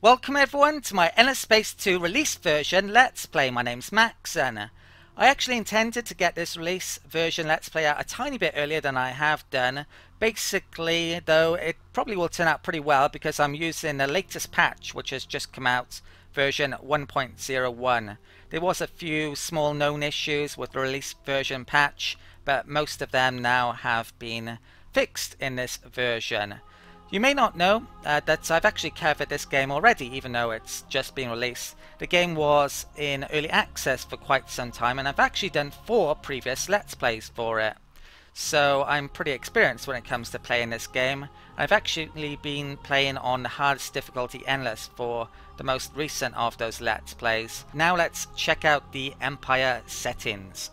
Welcome everyone to my Endless Space 2 release version Let's Play. My name's Macsen. I actually intended to get this release version Let's Play out a tiny bit earlier than I have done. Basically, though, it probably will turn out pretty well because I'm using the latest patch which has just come out, version 1.01. There was a few small known issues with the release version patch, but most of them now have been fixed in this version. You may not know that I've actually covered this game already, even though it's just been released. The game was in early access for quite some time, and I've actually done 4 previous Let's Plays for it. So I'm pretty experienced when it comes to playing this game. I've actually been playing on the hardest difficulty Endless for the most recent of those Let's Plays. Now let's check out the Empire settings.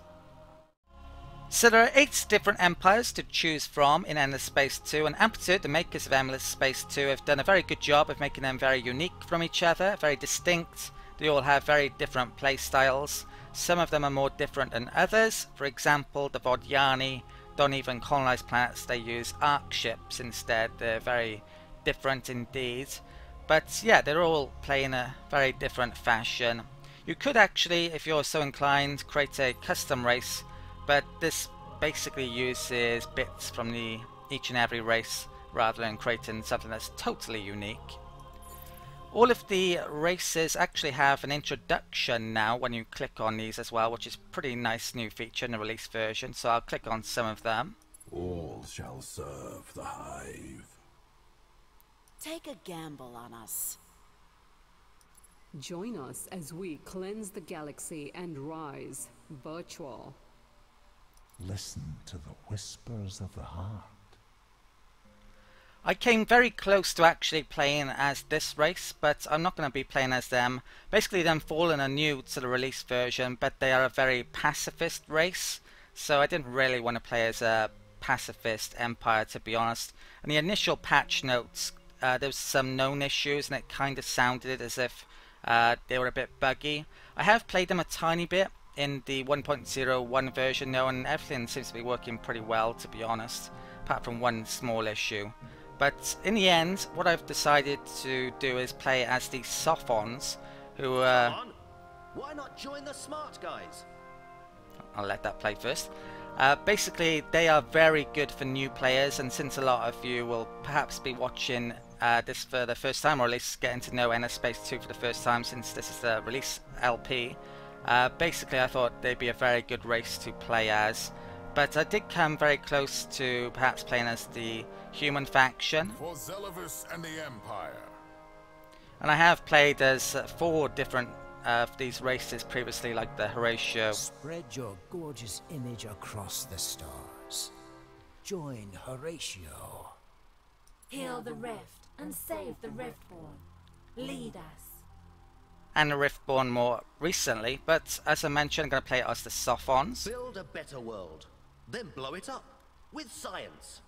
So there are 8 different empires to choose from in Endless Space 2, and Amplitude, the makers of Endless Space 2, have done a very good job of making them very unique from each other, very distinct. They all have very different play styles. Some of them are more different than others. For example, the Vodjani don't even colonize planets, they use arc ships instead. They're very different indeed. But yeah, they're all playing a very different fashion. You could actually, if you're so inclined, create a custom race, but this basically uses bits from each and every race rather than creating something that's totally unique. All of the races actually have an introduction now when you click on these as well, which is a pretty nice new feature in the release version, so I'll click on some of them. All shall serve the hive. Take a gamble on us. Join us as we cleanse the galaxy and rise virtual. Listen to the whispers of the heart. I came very close to actually playing as this race, but I'm not going to be playing as them. Basically, them Fallen are new to the release version, but they are a very pacifist race, so I didn't really want to play as a pacifist empire, to be honest. In the initial patch notes, there was some known issues, and it kind of sounded as if they were a bit buggy. I have played them a tiny bit in the 1.01 version though, and everything seems to be working pretty well, to be honest, apart from one small issue. But in the end, what I've decided to do is play as the Sophons, who why not join the smart guys? I'll let that play first. Basically, they are very good for new players, and since a lot of you will perhaps be watching this for the first time, or at least getting to know Endless Space 2 for the first time, since this is the release LP, basically I thought they'd be a very good race to play as. But I did come very close to perhaps playing as the human faction. For Zelavis and the Empire. And I have played as 4 different of these races previously, like the Horatio. Spread your gorgeous image across the stars. Join Horatio. Heal the rift and save the Riftborn. Lead us. And the Riftborn more recently, but as I mentioned, I'm going to play as the Sophons. Build a better world, then blow it up with science.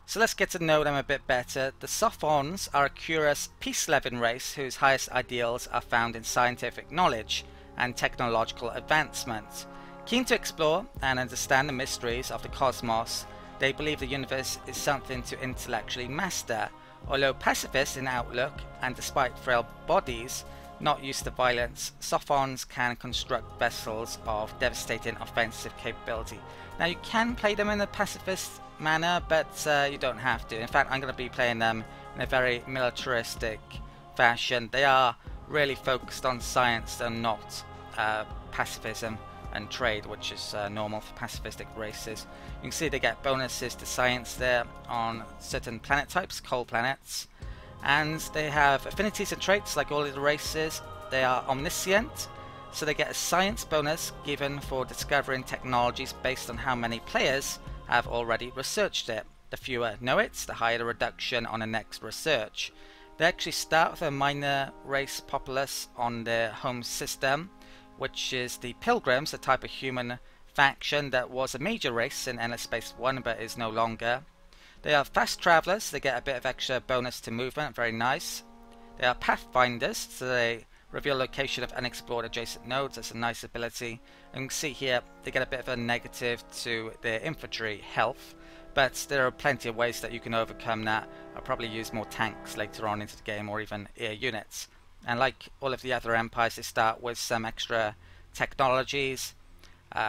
So let's get to know them a bit better. The Sophons are a curious, peace-loving race whose highest ideals are found in scientific knowledge and technological advancement. Keen to explore and understand the mysteries of the cosmos, they believe the universe is something to intellectually master. Although pacifist in outlook, and despite frail bodies, not used to violence, Sophons can construct vessels of devastating offensive capability. Now you can play them in a pacifist manner, but you don't have to. In fact, I'm going to be playing them in a very militaristic fashion. They are really focused on science and not pacifism and trade, which is normal for pacifistic races. You can see they get bonuses to science there on certain planet types, cold planets. And they have affinities and traits like all of the races. They are omniscient, so they get a science bonus given for discovering technologies based on how many players have already researched it. The fewer know it, the higher the reduction on the next research. They actually start with a minor race populace on their home system, which is the Pilgrims, a type of human faction that was a major race in Endless Space 1 but is no longer. They are fast travellers, they get a bit of extra bonus to movement, very nice. They are pathfinders, so they reveal location of unexplored adjacent nodes, that's a nice ability. And you can see here, they get a bit of a negative to their infantry health, but there are plenty of ways that you can overcome that. I'll probably use more tanks later on into the game, or even air units. And like all of the other empires, they start with some extra technologies,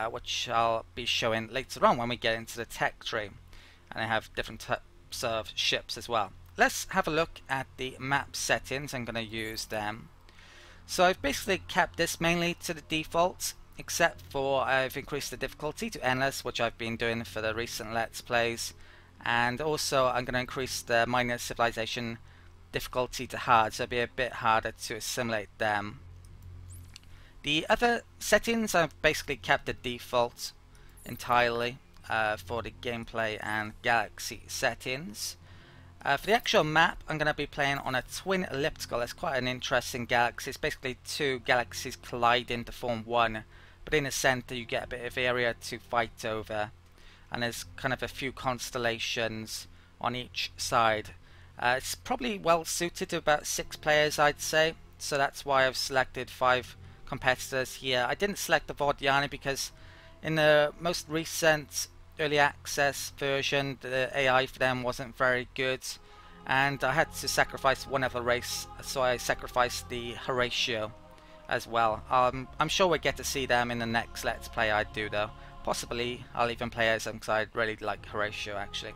which I'll be showing later on when we get into the tech tree. And they have different types of ships as well. Let's have a look at the map settings. I'm going to use them. So I've basically kept this mainly to the default, except for I've increased the difficulty to endless, which I've been doing for the recent Let's Plays. And also I'm going to increase the minor civilization difficulty to hard, so it'll be a bit harder to assimilate them. The other settings I've basically kept the default entirely for the gameplay and galaxy settings. For the actual map, I'm going to be playing on a twin elliptical. It's quite an interesting galaxy. It's basically two galaxies colliding to form one, but in the center you get a bit of area to fight over, and there's kind of a few constellations on each side. It's probably well suited to about 6 players, I'd say, so that's why I've selected 5 competitors here. I didn't select the Vordiani because in the most recent early access version the AI for them wasn't very good, and I had to sacrifice one other race, so I sacrificed the Horatio as well. I'm sure we'll get to see them in the next Let's Play I do though. Possibly I'll even play as them because I really like Horatio actually.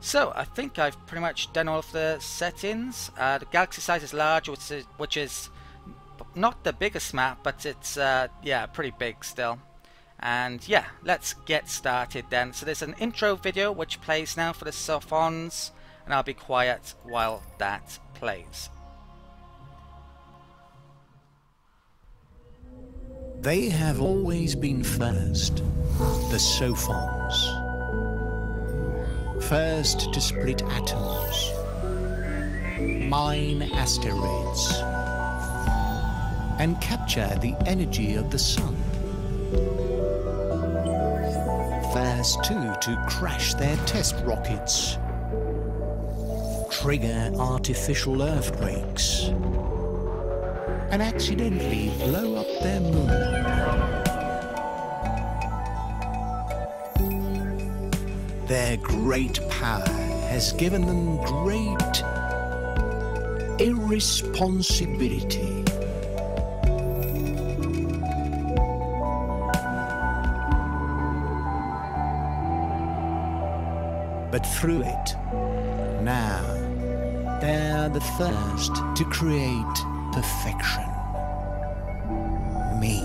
So I think I've pretty much done all of the settings. The galaxy size is large, which is not the biggest map, but it's yeah, pretty big still. And yeah, let's get started then. So there's an intro video which plays now for the Sophons, and I'll be quiet while that plays. They have always been first, the Sophons. First to split atoms, mine asteroids, and capture the energy of the sun. First, too, to crash their test rockets, trigger artificial earthquakes, and accidentally blow up their moon. Their great power has given them great irresponsibility. But through it, now, they're the first to create perfection. Me.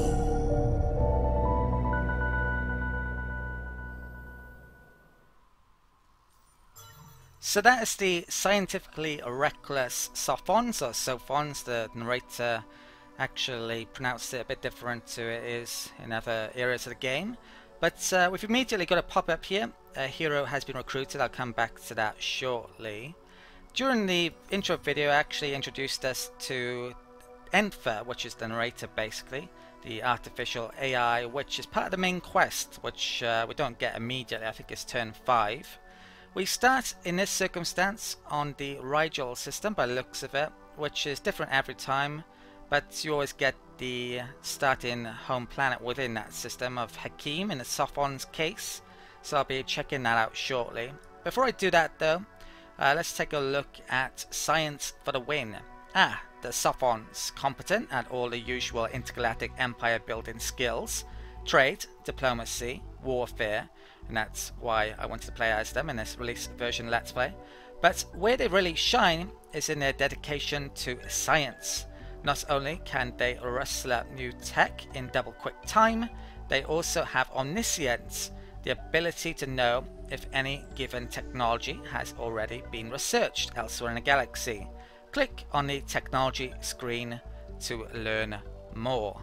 So that is the scientifically reckless Sophons, or Sophons. The narrator actually pronounced it a bit different to it is in other areas of the game. But we've immediately got a pop-up here. A hero has been recruited. I'll come back to that shortly. During the intro video, I actually introduced us to Entfer, which is the narrator basically, the artificial AI, which is part of the main quest, which we don't get immediately. I think it's turn 5. We start in this circumstance on the Rigel system by the looks of it, which is different every time, but you always get the starting home planet within that system of Hakim in the Sophon's case, so I'll be checking that out shortly. Before I do that though, let's take a look at science for the win. The Sophons, competent at all the usual intergalactic empire building skills, trade, diplomacy, warfare, and that's why I wanted to play as them in this release version Let's Play. But where they really shine is in their dedication to science. Not only can they rustle up new tech in double quick time, they also have omniscience, the ability to know if any given technology has already been researched elsewhere in the galaxy. Click on the technology screen to learn more.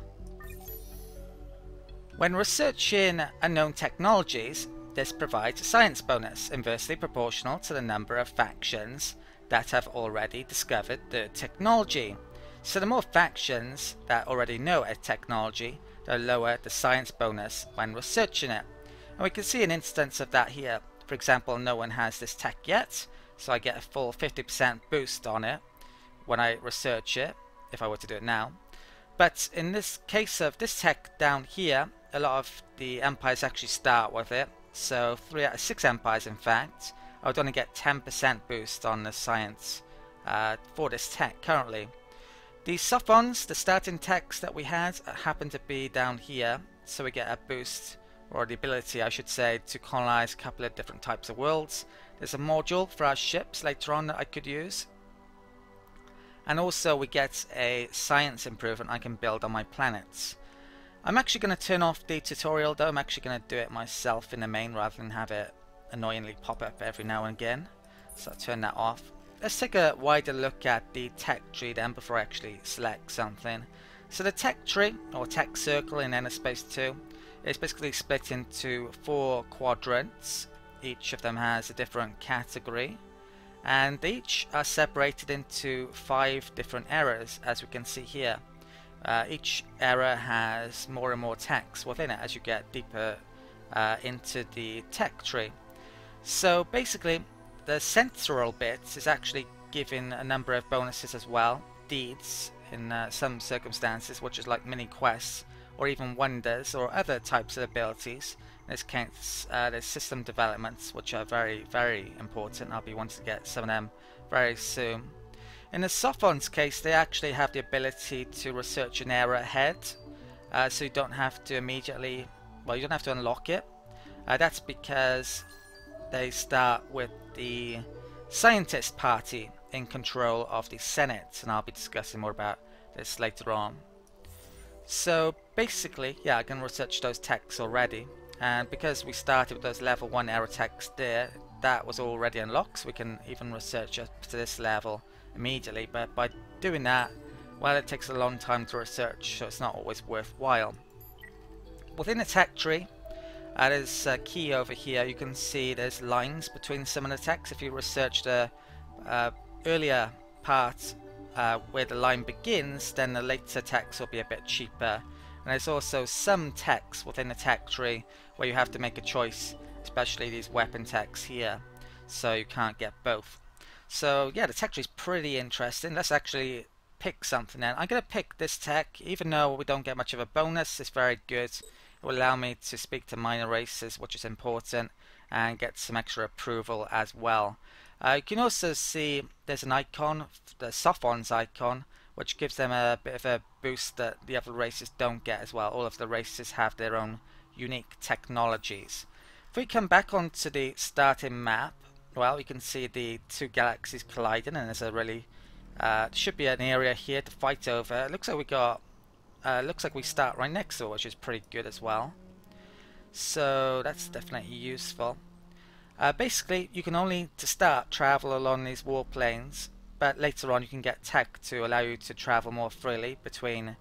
When researching unknown technologies, this provides a science bonus inversely proportional to the number of factions that have already discovered the technology. So the more factions that already know a technology, the lower the science bonus when researching it. And we can see an instance of that here. For example, no one has this tech yet, so I get a full 50% boost on it when I research it, if I were to do it now. But in this case of this tech down here, a lot of the empires actually start with it. So 3 out of 6 empires, in fact, I would only get 10% boost on the science for this tech currently. The Sophons, the starting text that we had, happen to be down here, so we get a boost, or the ability I should say, to colonize a couple of different types of worlds. There's a module for our ships later on that I could use. And also we get a science improvement I can build on my planets. I'm actually going to turn off the tutorial though. I'm actually going to do it myself in the main rather than have it annoyingly pop up every now and again. So I'll turn that off. Let's take a wider look at the tech tree then before I actually select something. So the tech tree, or tech circle in Inner Space 2, is basically split into 4 quadrants. Each of them has a different category, and they each are separated into 5 different eras, as we can see here. Each era has more and more text within it as you get deeper into the tech tree. So basically the central bit is actually given a number of bonuses as well, deeds in some circumstances, which is like mini quests or even wonders or other types of abilities. In this case there's system developments, which are very, very important. I'll be wanting to get some of them very soon. In the Sophon's case, they actually have the ability to research an era ahead, so you don't have to immediately, well, you don't have to unlock it. That's because they start with the scientist party in control of the Senate, and I'll be discussing more about this later on. So basically, yeah, I can research those texts already, and because we started with those level 1 era texts there, that was already unlocked, so we can even research up to this level immediately. But by doing that, well, it takes a long time to research, so it's not always worthwhile. Within the tech tree, there's a key over here. You can see there's lines between some of the text. If you research the earlier part where the line begins, then the later text will be a bit cheaper. And there's also some text within the tech tree where you have to make a choice, especially these weapon texts here, so you can't get both. So yeah, the tech tree is pretty interesting. Let's actually pick something then. I'm going to pick this tech, even though we don't get much of a bonus. It's very good. It will allow me to speak to minor races, which is important, and get some extra approval as well. You can also see there's an icon, the Sophon's icon, which gives them a bit of a boost that the other races don't get as well. All of the races have their own unique technologies. If we come back onto the starting map, well, you can see the 2 galaxies colliding, and there's a really should be an area here to fight over. It looks like we got looks like we start right next to it, which is pretty good as well. So that's definitely useful. Basically, you can only, to start, travel along these warplanes, but later on you can get tech to allow you to travel more freely between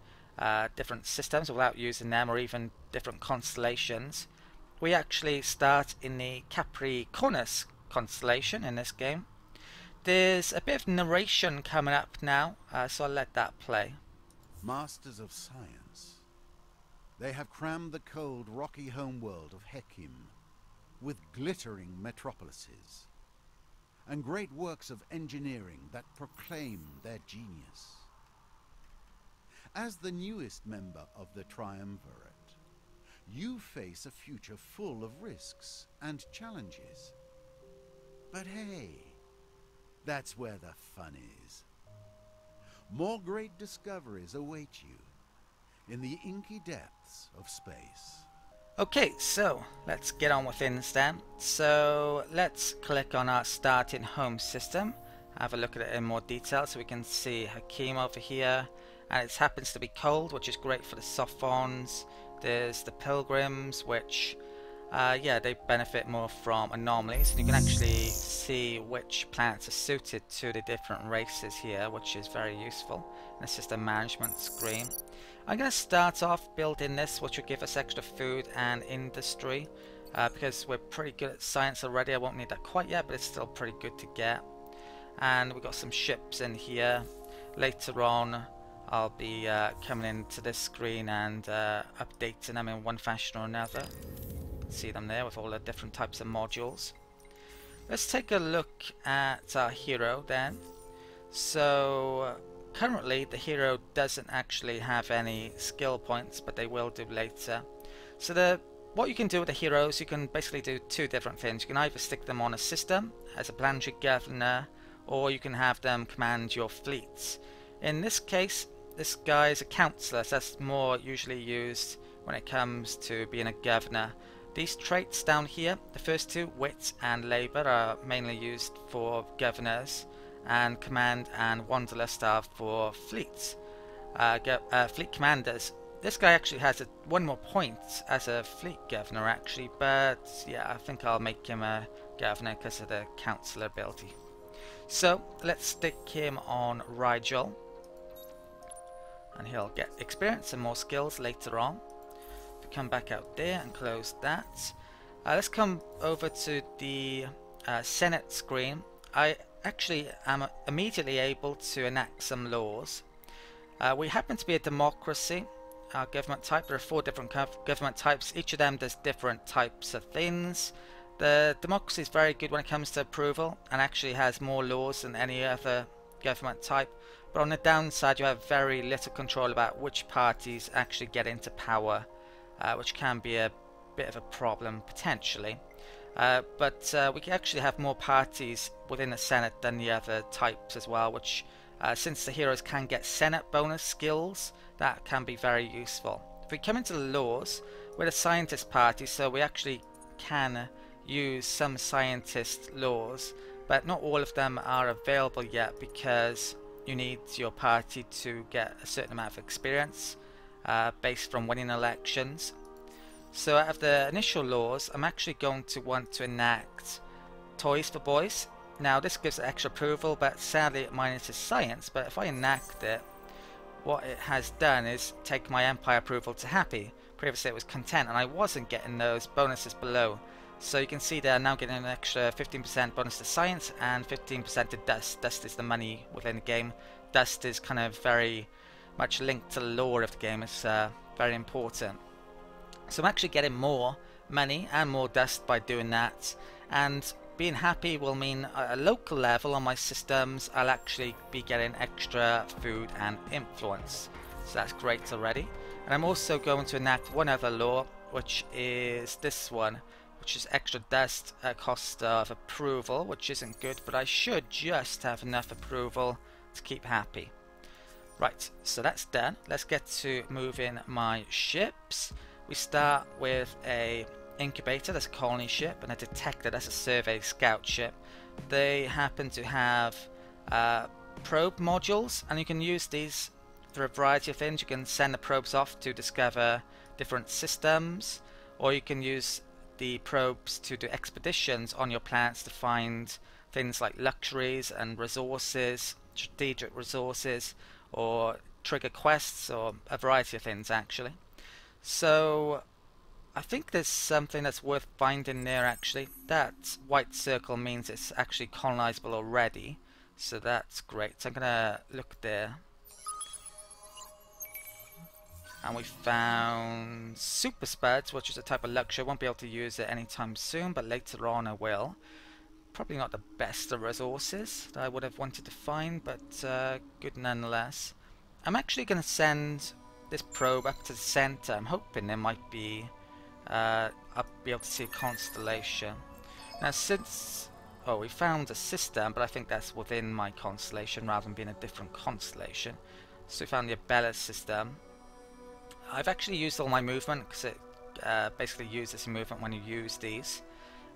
different systems without using them, or even different constellations. We actually start in the Capricornus constellation in this game. There's a bit of narration coming up now, so I'll let that play. Masters of science, they have crammed the cold, rocky homeworld of Hekim with glittering metropolises and great works of engineering that proclaim their genius. As the newest member of the Triumvirate, you face a future full of risks and challenges. But hey, that's where the fun is. More great discoveries await you in the inky depths of space. Okay, so let's get on with things then. So let's click on our starting home system, have a look at it in more detail so we can see Hakim over here. And it happens to be cold, which is great for the Sophons. There's the Pilgrims, which yeah, they benefit more from anomalies, and you can actually see which planets are suited to the different races here, which is very useful. And it's just a management screen. I'm going to start off building this, which will give us extra food and industry, because we're pretty good at science already. I won't need that quite yet, but it's still pretty good to get. And we've got some ships in here. Later on, I'll be coming into this screen and updating them in one fashion or another. See them there with all the different types of modules. Let's take a look at our hero then. So currently the hero doesn't actually have any skill points, but they will do later. So what you can do with the heroes, you can basically do 2 different things. You can either stick them on a system as a planetary governor, or you can have them command your fleets. In this case, this guy is a councillor, so that's more usually used when it comes to being a governor. These traits down here, the first two, wit and labour, are mainly used for governors, and command and wanderlust are for fleets, fleet commanders. This guy actually has one more point as a fleet governor actually, but yeah, I think I'll make him a governor because of the councillor ability. So let's stick him on Rigel, and he'll get experience and more skills later on. If we come back out there and close that, let's come over to the Senate screen. I actually am immediately able to enact some laws. We happen to be a democracy. Our government type, there are 4 different government types. Each of them does different types of things. The democracy is very good when it comes to approval and actually has more laws than any other government type. But on the downside, you have very little control about which parties actually get into power, which can be a bit of a problem potentially. But we can actually have more parties within the Senate than the other types as well, which since the heroes can get Senate bonus skills, that can be very useful. If we come into the laws, we're a scientist party, so we actually can use some scientist laws, but not all of them are available yet because you need your party to get a certain amount of experience based from winning elections. So out of the initial laws, I'm actually going to want to enact toys for boys. Now this gives extra approval, but sadly it minuses science. But if I enact it, what it has done is take my empire approval to happy. Previously it was content, and I wasn't getting those bonuses below. So you can see they're now getting an extra 15% bonus to science and 15% to dust. Dust is the money within the game. Dust is kind of very much linked to the lore of the game. It's very important. So I'm actually getting more money and more dust by doing that. And being happy will mean at a local level on my systems, I'll actually be getting extra food and influence. So that's great already. And I'm also going to enact one other law, which is this one, which is extra dust at cost of approval, which isn't good, but I should just have enough approval to keep happy. Right, so that's done. Let's get to moving my ships. We start with a incubator, that's a colony ship, and a detector, that's a survey scout ship. They happen to have probe modules, and you can use these for a variety of things. You can send the probes off to discover different systems, or you can use the probes to do expeditions on your planets to find things like luxuries and resources, strategic resources, or trigger quests, or a variety of things actually. So I think there's something that's worth finding there actually. That white circle means it's actually colonizable already, so that's great. So I'm gonna look there. And we found super spuds, which is a type of luxury. I won't be able to use it anytime soon, but later on I will. Probably not the best of resources that I would have wanted to find, but good nonetheless. I'm actually going to send this probe up to the center. I'm hoping there might be I'll be able to see a constellation. Now since we found a system, but I think that's within my constellation rather than being a different constellation. So we found the Abella system. I've actually used all my movement because it basically uses movement when you use these.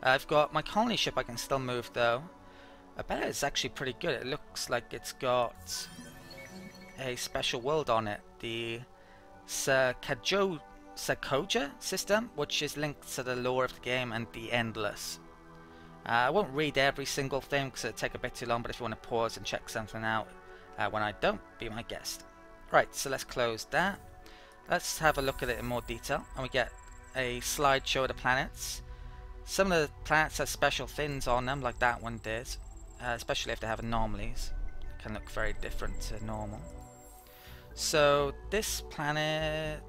I've got my colony ship I can still move though. Abella is actually pretty good. It looks like it's got a special world on it, the Sakoja system, which is linked to the lore of the game and the Endless. I won't read every single thing because it'll take a bit too long, but if you want to pause and check something out when I don't, be my guest. Right, so let's close that. Let's have a look at it in more detail, and we get a slideshow of the planets. Some of the planets have special things on them, like that one did, especially if they have anomalies. It can look very different to normal. So this planet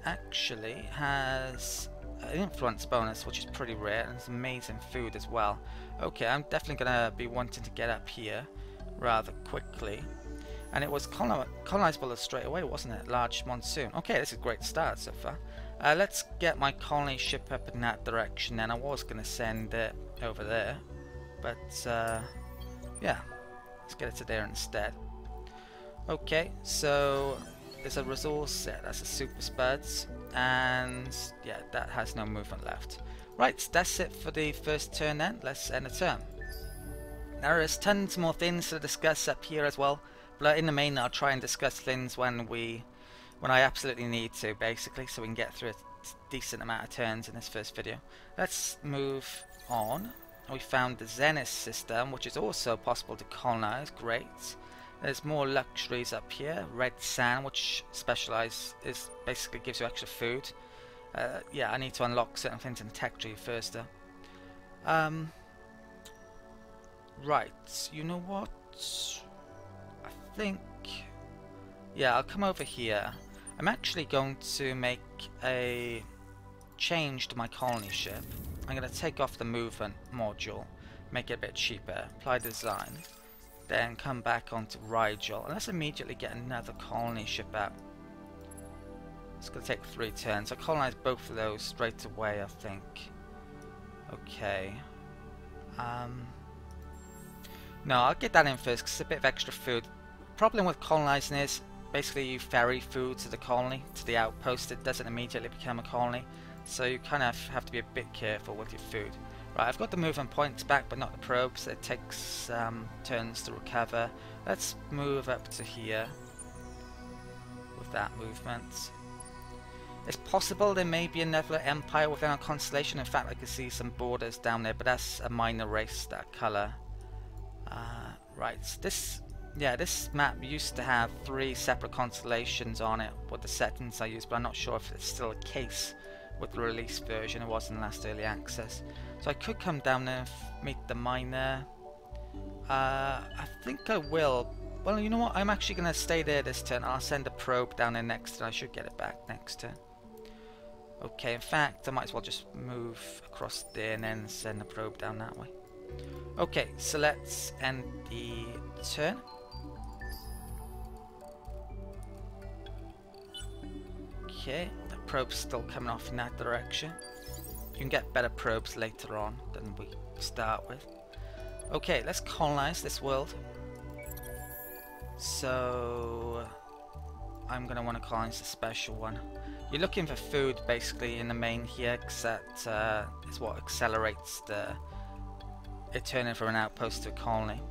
actually has an influence bonus, which is pretty rare, and it's amazing food as well. Okay, I'm definitely going to be wanting to get up here rather quickly. And it was colonizable straight away, wasn't it? Large monsoon. Okay, this is a great start so far. Let's get my colony ship up in that direction then. I was going to send it over there, but yeah, let's get it to there instead. Okay, so there's a resource set, that's a super spuds, and yeah, that has no movement left. Right, that's it for the first turn then. Let's end the turn. Now there's tons more things to discuss up here as well, but in the main I'll try and discuss things when I absolutely need to, basically, so we can get through a decent amount of turns in this first video. Let's move on. We found the Zenith system, which is also possible to colonize. Great. There's more luxuries up here. Red sand, which is basically gives you extra food. Yeah, I need to unlock certain things in the tech tree first though. Right, you know what? I think, yeah, I'll come over here. I'm actually going to make a change to my colony ship. I'm going to take off the movement module, make it a bit cheaper, apply design, then come back onto Rigel, and let's immediately get another colony ship out. It's going to take 3 turns. I'll colonize both of those straight away, I think. Okay. No, I'll get that in first because it's a bit of extra food. Problem with colonizing is basically you ferry food to the colony, to the outpost. It doesn't immediately become a colony, so you kind of have to be a bit careful with your food. Right, I've got the movement points back, but not the probes. It takes turns to recover. Let's move up to here with that movement. It's possible there may be another empire within our constellation. In fact, I can see some borders down there, but that's a minor race, that colour. Right, this map used to have 3 separate constellations on it with the settings I used, but I'm not sure if it's still the case with the release version. It was in last early access. So I could come down there and meet the miner. I think I will. Well, you know what? I'm actually going to stay there this turn. I'll send a probe down there next turn. I should get it back next turn. Okay, in fact, I might as well just move across there and then send a probe down that way. Okay, so let's end the turn. Okay, the probe's still coming off in that direction. You can get better probes later on than we start with. Okay, let's colonize this world. So I'm going to want to colonize a special one. You're looking for food basically in the main here, because that is what accelerates it turning from an outpost to a colony.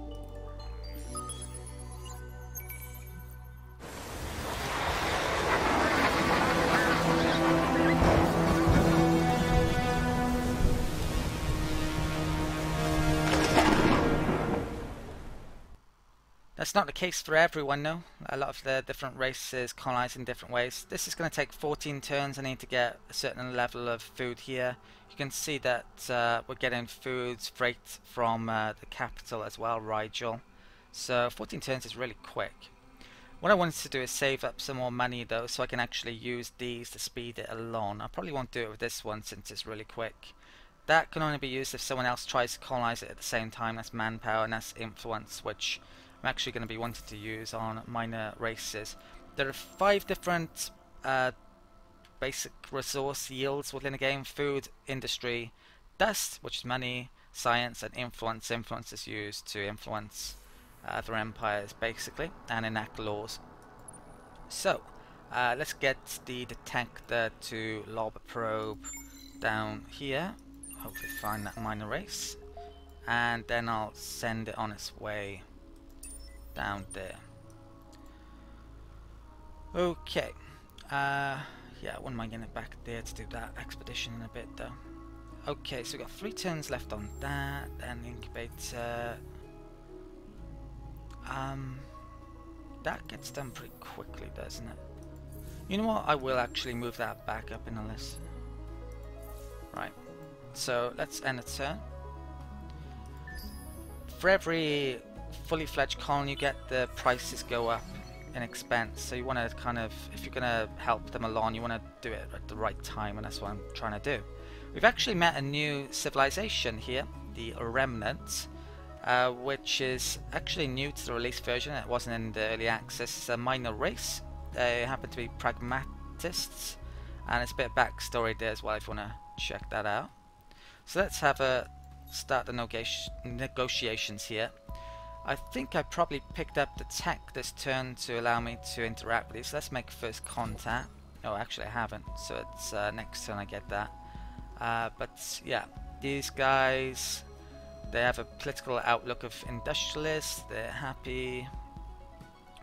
That's not the case for everyone, no. A lot of the different races colonize in different ways. This is going to take 14 turns. I need to get a certain level of food here. You can see that we're getting food freight from the capital as well, Rigel. So 14 turns is really quick. What I wanted to do is save up some more money though, so I can actually use these to speed it along. I probably won't do it with this one since it's really quick. That can only be used if someone else tries to colonize it at the same time. That's manpower and that's influence, which I'm actually going to be wanting to use on minor races. There are 5 different basic resource yields within the game: food, industry, dust, which is money, science, and influence. Influence is used to influence other empires basically and enact laws. So let's get the detector to lob a probe down here, hopefully find that minor race, and then I'll send it on its way down there. Okay, yeah, I wouldn't mind getting it back there to do that expedition in a bit though. Okay, so we've got 3 turns left on that, and incubator. That gets done pretty quickly, doesn't it? You know what, I will actually move that back up in the list. Right, so let's end the turn. For every fully fledged colony you get, the prices go up in expense, so you want to kind of, if you're going to help them along, you want to do it at the right time, and that's what I'm trying to do. We've actually met a new civilization here, the Remnant, which is actually new to the release version. It wasn't in the early access. It's a minor race. They happen to be pragmatists, and it's a bit of backstory there as well if you want to check that out. So let's have a start the negotiations here. I think I probably picked up the tech this turn to allow me to interact with these. Let's make first contact. Oh, actually I haven't, so it's next turn I get that. But yeah, these guys, they have a political outlook of industrialists. They're happy.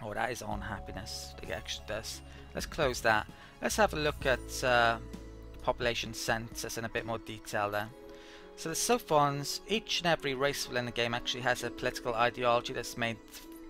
Oh, that is on happiness. It actually does. Let's close that. Let's have a look at population census in a bit more detail then. So the Sophons, each and every race within the game actually has a political ideology that's made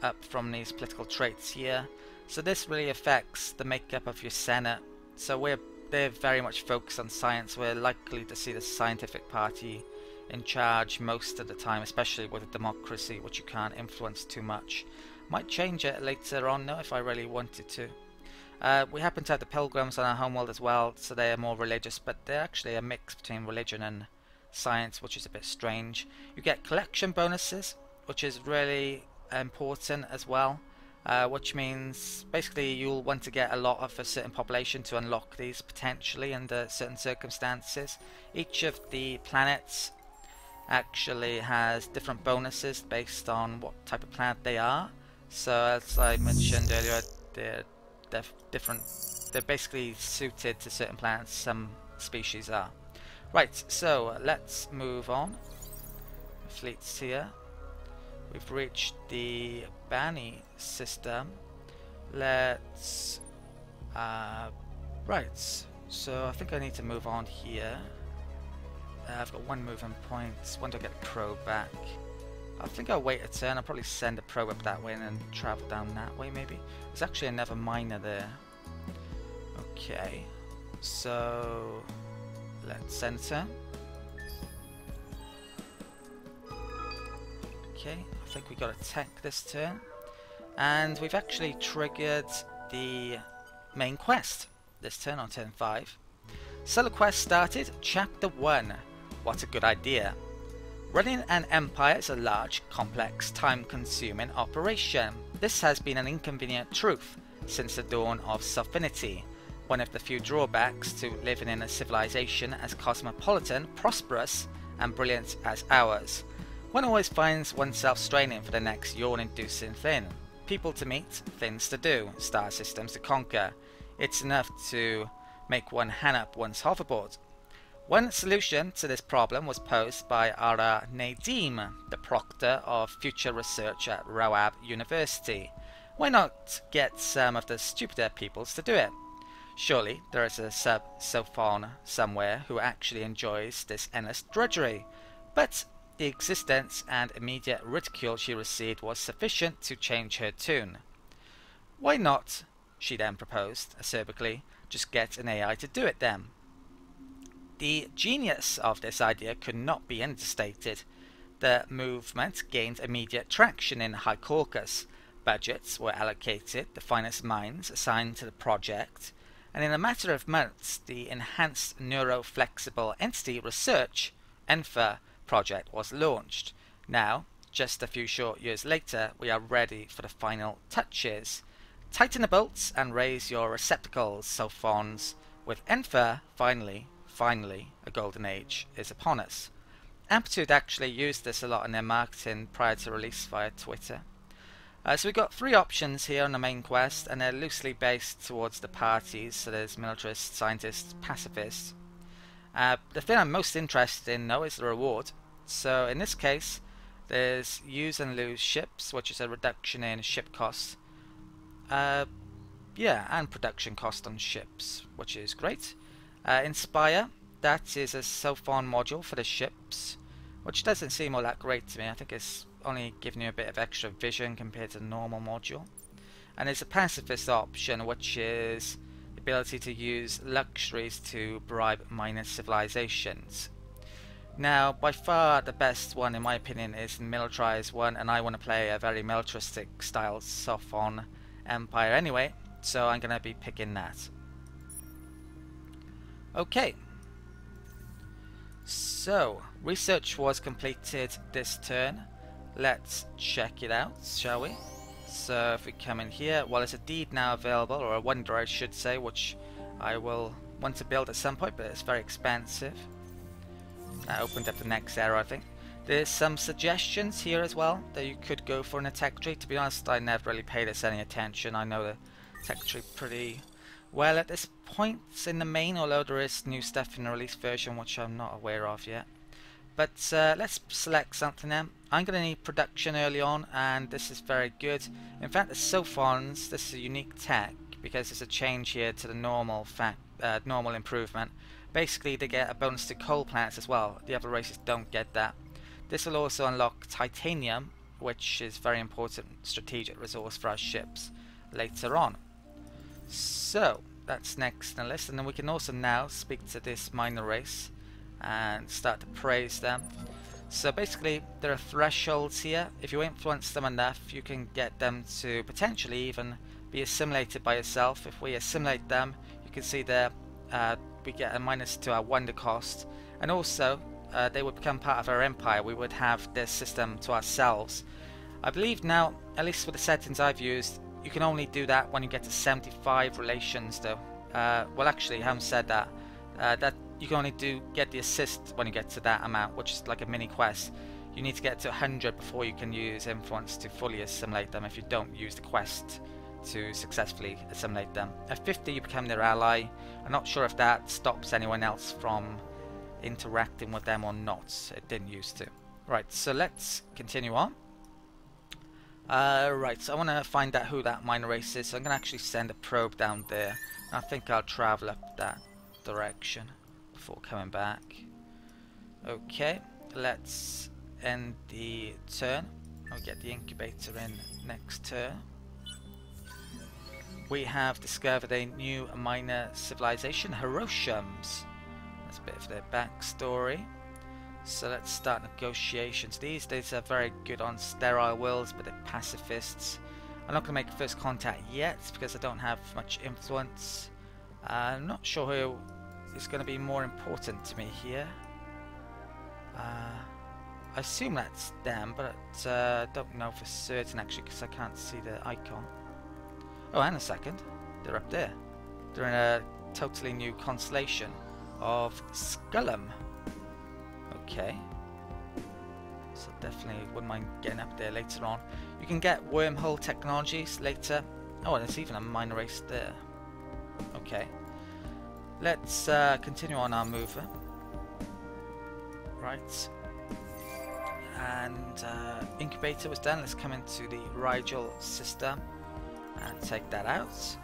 up from these political traits here. So this really affects the makeup of your Senate. So they're very much focused on science. We're likely to see the scientific party in charge most of the time, especially with a democracy, which you can't influence too much. Might change it later on though if I really wanted to. We happen to have the pilgrims on our homeworld as well, so they are more religious, but they're actually a mix between religion and science, which is a bit strange. You get collection bonuses, which is really important as well, which means basically you'll want to get a lot of a certain population to unlock these potentially under certain circumstances. Each of the planets actually has different bonuses based on what type of planet they are. So as I mentioned earlier, they're different. They're basically suited to certain planets. Some species are. Right, so let's move on. The fleet's here. We've reached the Bani system. Let's right, so I think I need to move on here. I've got one moving point. When do I get the probe back? I think I'll wait a turn. I'll probably send a probe up that way and then travel down that way maybe. There's actually another miner there. Okay, so let's send a turn. Okay, I think we got a tech this turn. And we've actually triggered the main quest this turn on turn 5. Solo quest started, chapter 1. What a good idea. Running an empire is a large, complex, time-consuming operation. This has been an inconvenient truth since the dawn of Sophoning, one of the few drawbacks to living in a civilization as cosmopolitan, prosperous, and brilliant as ours. One always finds oneself straining for the next yawn-inducing thing. People to meet, things to do, star systems to conquer. It's enough to make one hang up one's hoverboard. One solution to this problem was posed by Ara Nadim, the proctor of future research at Rawab University. Why not get some of the stupider peoples to do it? Surely there is a Sophon somewhere who actually enjoys this endless drudgery. But the existence and immediate ridicule she received was sufficient to change her tune. Why not, she then proposed, acerbically, just get an AI to do it then? The genius of this idea could not be understated. The movement gained immediate traction in High Caucasus. Budgets were allocated, the finest minds assigned to the project, and in a matter of months the Enhanced Neuro-Flexible Entity Research (ENFA) project was launched. Now, just a few short years later, we are ready for the final touches. Tighten the bolts and raise your receptacles, Sophons. With ENFA, finally, a golden age is upon us. Amplitude actually used this a lot in their marketing prior to release via Twitter. So we've got 3 options here on the main quest, and they're loosely based towards the parties. So there's militarists, scientists, pacifists. The thing I'm most interested in though is the reward. So in this case, there's use and lose ships, which is a reduction in ship costs. Yeah, and production cost on ships, which is great. Inspire, that is a Sophon module for the ships, which doesn't seem all that great to me. I think it's only giving you a bit of extra vision compared to the normal module. And there's a pacifist option, which is the ability to use luxuries to bribe minor civilizations. Now, by far the best one in my opinion is the militarized one, and I want to play a very militaristic style Sophon empire anyway, so I'm going to be picking that. Okay, so research was completed this turn. Let's check it out, shall we? So if we come in here, well, there's a deed now available, or a wonder I should say, which I will want to build at some point, but it's very expensive. That opened up the next era, I think. There's some suggestions here as well that you could go for in a tech tree. To be honest, I never really paid this any attention. I know the tech tree pretty well at this point in the main, although there is new stuff in the release version which I'm not aware of yet. But let's select something then. I'm going to need production early on, and this is very good. In fact, the Sophons, this is a unique tech because it's a change here to the normal normal improvement. Basically, they get a bonus to coal planets as well. The other races don't get that. This will also unlock titanium, which is very important strategic resource for our ships later on. So that's next on the list, and then we can also now speak to this minor race and start to praise them. So basically there are thresholds here. If you influence them enough, you can get them to potentially even be assimilated by yourself. If we assimilate them, you can see there we get a minus to our wonder cost, and also they would become part of our empire. We would have this system to ourselves. I believe now, at least with the settings I've used, you can only do that when you get to 75 relations though. Well, actually, I haven't said that. That you can only get the assist when you get to that amount, which is like a mini quest. You need to get to 100 before you can use influence to fully assimilate them if you don't use the quest to successfully assimilate them. At 50 you become their ally. I'm not sure if that stops anyone else from interacting with them or not. It didn't used to. Right, so let's continue on. Right, so I want to find out who that minor race is, so I'm going to actually send a probe down there. I think I'll travel up that direction before coming back. Okay, let's end the turn. I'll get the incubator in next turn. We have discovered a new minor civilization, Hiroshams. That's a bit of their backstory. So let's start negotiations. These days are very good on sterile worlds, but they're pacifists. I'm not going to make first contact yet because I don't have much influence. I'm not sure who is going to be more important to me here. I assume that's them, but don't know for certain actually because I can't see the icon. Oh, and a second. They're up there. They're in a totally new constellation of Skullum. Okay. So definitely wouldn't mind getting up there later on. You can get wormhole technologies later. Oh, there's even a minor race there. Okay. Let's continue on our mover. Right. And incubator was done. Let's come into the Rigel system and take that out.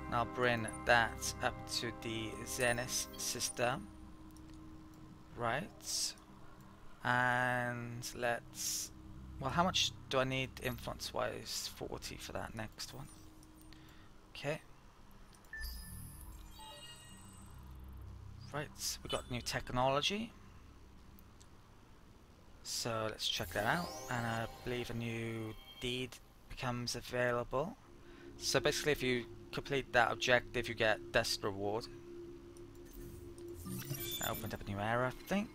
And I'll bring that up to the Zenith system. Right. And let's... Well, how much do I need influence-wise? 40 for that next one. Okay. Right, we got new technology. So let's check that out. And I believe a new deed becomes available. So basically if you complete that objective you get dust reward. That opened up a new area, I think.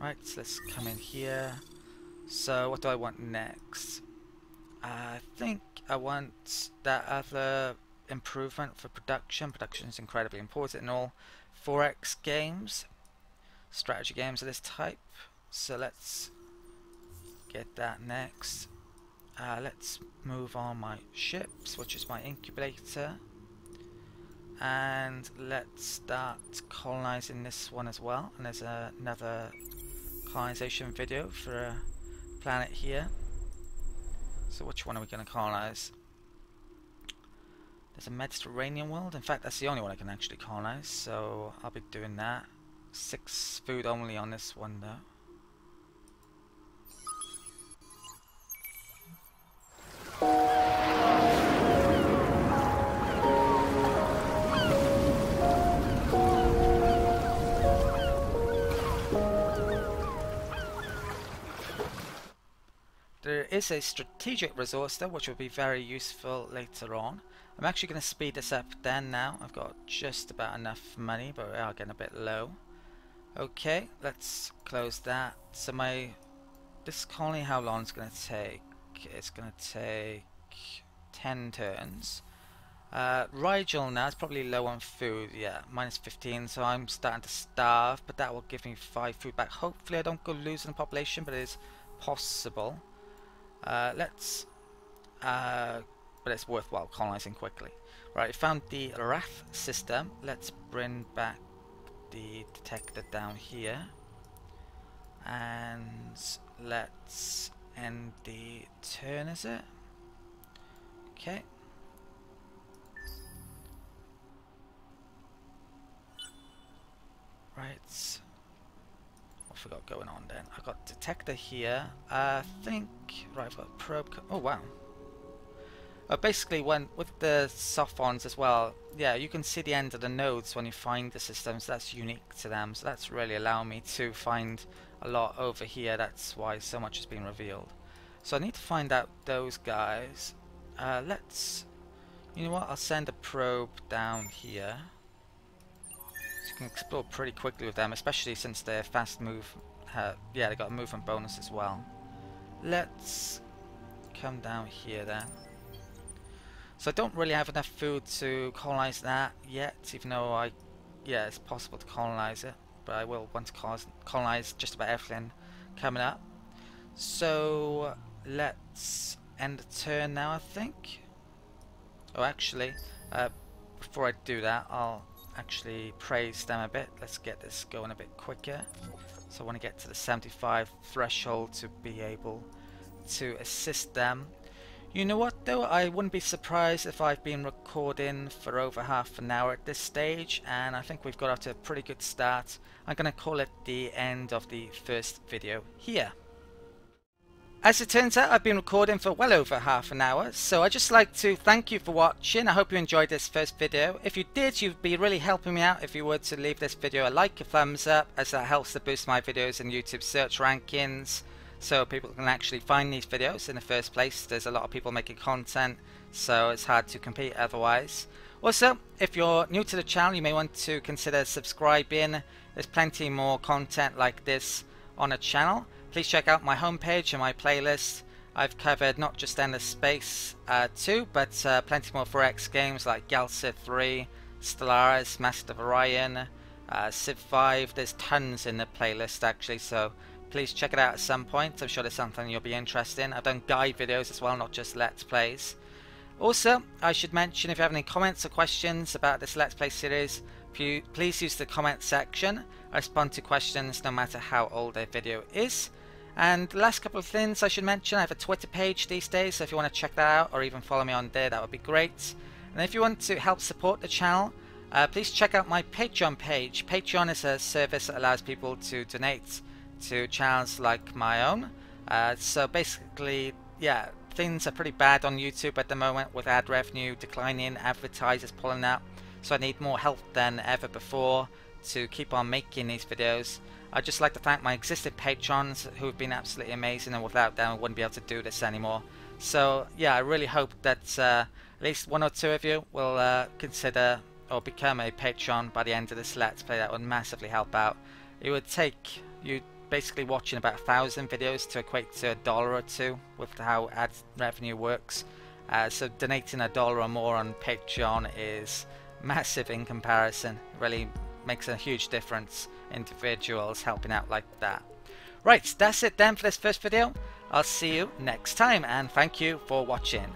Right, so let's come in here. So what do I want next? I think I want that other improvement for production. Production is incredibly important in all 4X games, strategy games of this type. So let's get that next. Let's move on my ships, which is my incubator. And let's start colonizing this one as well. And there's another colonization video for a planet here. So which one are we going to colonize? There's a Mediterranean world. In fact, that's the only one I can actually colonize. So I'll be doing that. 6 food only on this one though. There is a strategic resource though, which will be very useful later on. I'm actually going to speed this up then now. I've got just about enough money, but we are getting a bit low. Okay, let's close that. So this colony, how long is it going to take? It's going to take 10 turns. Rigel now is probably low on food. Yeah, minus 15, so I'm starting to starve, but that will give me 5 food back. Hopefully I don't go losing population, but it is possible. But it's worthwhile colonizing quickly. Right, found the Wrath system. Let's bring back the detector down here. And let's end the turn, is it? Okay. Right. What have we got going on then? I've got detector here. I think. Right, I've got probe. Oh wow. Basically, with the Sophons as well, yeah, you can see the end of the nodes when you find the systems. That's unique to them, so that's really allowing me to find a lot over here. That's why so much has been revealed. So I need to find out those guys. You know what? I'll send a probe down here. So you can explore pretty quickly with them, especially since they're fast move. Yeah, they got a movement bonus as well. Let's come down here then. So I don't really have enough food to colonize that yet, even though yeah, it's possible to colonize it, but I will want to colonize just about everything coming up. So let's end the turn now, I think. Oh, actually, before I do that, I'll actually praise them a bit. Let's get this going a bit quicker. So I want to get to the 75 threshold to be able to assist them. You know what though, I wouldn't be surprised if I've been recording for over half an hour at this stage, and I think we've got off to a pretty good start. I'm going to call it the end of the first video here. As it turns out, I've been recording for well over half an hour, so I'd just like to thank you for watching. I hope you enjoyed this first video. If you did, you'd be really helping me out if you were to leave this video a like, a thumbs up, as that helps to boost my videos in YouTube search rankings, so people can actually find these videos in the first place. There's a lot of people making content, so it's hard to compete otherwise. Also, if you're new to the channel, you may want to consider subscribing. There's plenty more content like this on the channel. Please check out my homepage and my playlist. I've covered not just Endless Space 2, but plenty more 4X games like Galcid 3, Stellaris, Master of Orion, Civ 5. There's tons in the playlist actually, so please check it out at some point. I'm sure there's something you'll be interested in. I've done guide videos as well, not just Let's Plays. Also, I should mention, if you have any comments or questions about this Let's Play series, please use the comment section. I respond to questions no matter how old a video is. And the last couple of things I should mention, I have a Twitter page these days, so if you want to check that out or even follow me on there, that would be great. And if you want to help support the channel, please check out my Patreon page. Patreon is a service that allows people to donate to channels like my own. So basically, yeah, things are pretty bad on YouTube at the moment with ad revenue declining, advertisers pulling out. So I need more help than ever before to keep on making these videos. I'd just like to thank my existing patrons who have been absolutely amazing, and without them I wouldn't be able to do this anymore. So yeah, I really hope that at least one or two of you will consider or become a patron by the end of this Let's Play. That would massively help out. It would take you basically watching about 1,000 videos to equate to $1 or $2 with how ad revenue works. So donating $1 or more on Patreon is massive in comparison. It really makes a huge difference. Individuals helping out like that. Right, that's it then for this first video. I'll see you next time, and thank you for watching.